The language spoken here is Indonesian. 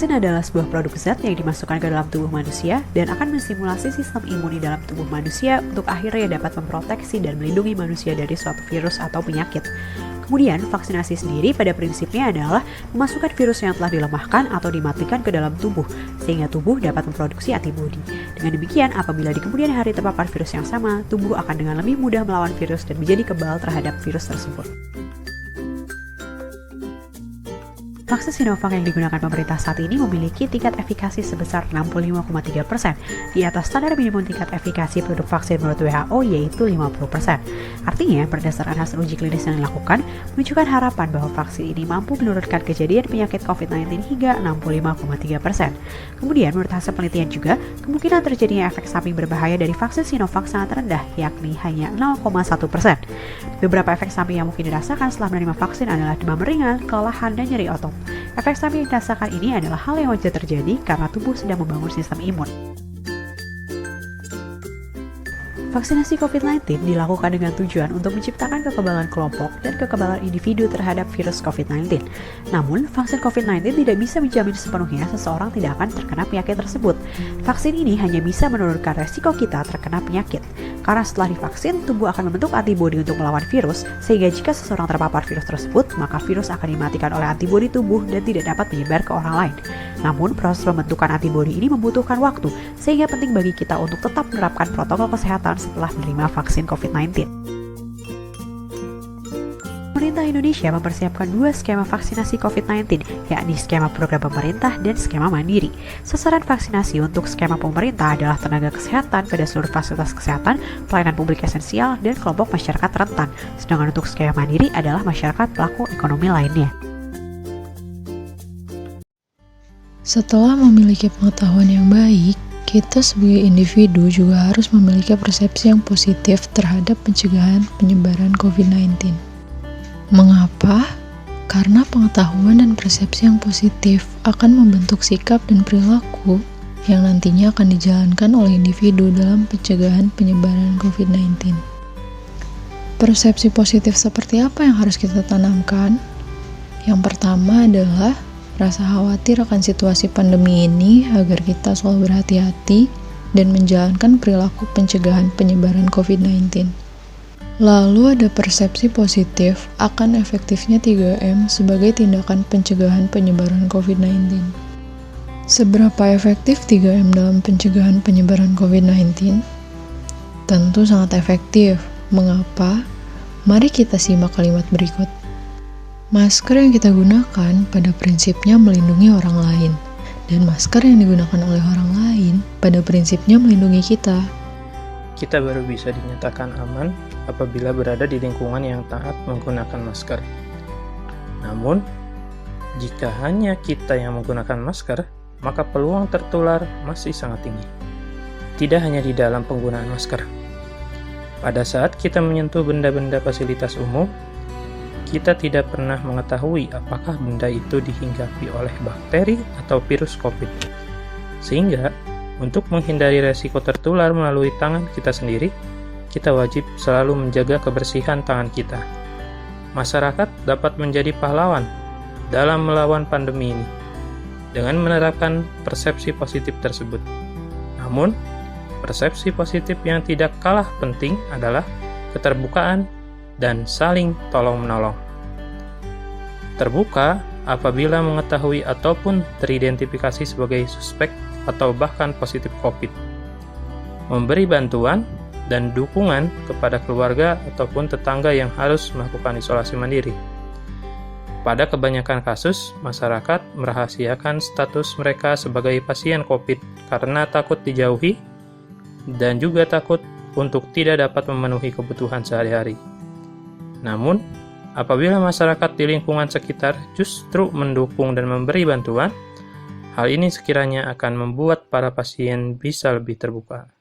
Vaksin adalah sebuah produk zat yang dimasukkan ke dalam tubuh manusia dan akan menstimulasi sistem imun di dalam tubuh manusia untuk akhirnya dapat memproteksi dan melindungi manusia dari suatu virus atau penyakit. Kemudian, vaksinasi sendiri pada prinsipnya adalah memasukkan virus yang telah dilemahkan atau dimatikan ke dalam tubuh, sehingga tubuh dapat memproduksi antibodi. Dengan demikian, apabila di kemudian hari terpapar virus yang sama, tubuh akan dengan lebih mudah melawan virus dan menjadi kebal terhadap virus tersebut. Vaksin Sinovac yang digunakan pemerintah saat ini memiliki tingkat efikasi sebesar 65,3%, di atas standar minimum tingkat efikasi produk vaksin menurut WHO yaitu 50%. Artinya, berdasarkan hasil uji klinis yang dilakukan, menunjukkan harapan bahwa vaksin ini mampu menurunkan kejadian penyakit COVID-19 hingga 65,3%. Kemudian, menurut hasil penelitian juga, kemungkinan terjadinya efek samping berbahaya dari vaksin Sinovac sangat rendah, yakni hanya 0,1%. Beberapa efek samping yang mungkin dirasakan setelah menerima vaksin adalah demam ringan, kelelahan, dan nyeri otot. Efek samping yang dirasakan ini adalah hal yang wajar terjadi karena tubuh sedang membangun sistem imun. Vaksinasi COVID-19 dilakukan dengan tujuan untuk menciptakan kekebalan kelompok dan kekebalan individu terhadap virus COVID-19. Namun, vaksin COVID-19 tidak bisa menjamin sepenuhnya seseorang tidak akan terkena penyakit tersebut. Vaksin ini hanya bisa menurunkan resiko kita terkena penyakit. Karena setelah divaksin, tubuh akan membentuk antibodi untuk melawan virus, sehingga jika seseorang terpapar virus tersebut, maka virus akan dimatikan oleh antibodi tubuh dan tidak dapat menyebar ke orang lain. Namun, proses pembentukan antibodi ini membutuhkan waktu, sehingga penting bagi kita untuk tetap menerapkan protokol kesehatan setelah menerima vaksin COVID-19. Pemerintah Indonesia mempersiapkan 2 skema vaksinasi COVID-19, yakni skema program pemerintah dan skema mandiri. Sasaran vaksinasi untuk skema pemerintah adalah tenaga kesehatan pada seluruh fasilitas kesehatan, pelayanan publik esensial, dan kelompok masyarakat rentan. Sedangkan untuk skema mandiri adalah masyarakat pelaku ekonomi lainnya. Setelah memiliki pengetahuan yang baik, kita sebagai individu juga harus memiliki persepsi yang positif terhadap pencegahan penyebaran COVID-19. Mengapa? Karena pengetahuan dan persepsi yang positif akan membentuk sikap dan perilaku yang nantinya akan dijalankan oleh individu dalam pencegahan penyebaran COVID-19. Persepsi positif seperti apa yang harus kita tanamkan? Yang pertama adalah rasa khawatir akan situasi pandemi ini agar kita selalu berhati-hati dan menjalankan perilaku pencegahan penyebaran COVID-19. Lalu ada persepsi positif akan efektifnya 3M sebagai tindakan pencegahan penyebaran COVID-19. Seberapa efektif 3M dalam pencegahan penyebaran COVID-19? Tentu sangat efektif. Mengapa? Mari kita simak kalimat berikut. Masker yang kita gunakan pada prinsipnya melindungi orang lain, dan masker yang digunakan oleh orang lain pada prinsipnya melindungi kita. Kita baru bisa dinyatakan aman apabila berada di lingkungan yang taat menggunakan masker. Namun, jika hanya kita yang menggunakan masker, maka peluang tertular masih sangat tinggi. Tidak hanya di dalam penggunaan masker. Pada saat kita menyentuh benda-benda fasilitas umum, kita tidak pernah mengetahui apakah benda itu dihinggapi oleh bakteri atau virus COVID. Sehingga, untuk menghindari resiko tertular melalui tangan kita sendiri, kita wajib selalu menjaga kebersihan tangan kita. Masyarakat dapat menjadi pahlawan dalam melawan pandemi ini dengan menerapkan persepsi positif tersebut. Namun, persepsi positif yang tidak kalah penting adalah keterbukaan dan saling tolong-menolong. Terbuka apabila mengetahui ataupun teridentifikasi sebagai suspek atau bahkan positif COVID. Memberi bantuan dan dukungan kepada keluarga ataupun tetangga yang harus melakukan isolasi mandiri. Pada kebanyakan kasus, masyarakat merahasiakan status mereka sebagai pasien COVID karena takut dijauhi dan juga takut untuk tidak dapat memenuhi kebutuhan sehari-hari. Namun, apabila masyarakat di lingkungan sekitar justru mendukung dan memberi bantuan, hal ini sekiranya akan membuat para pasien bisa lebih terbuka.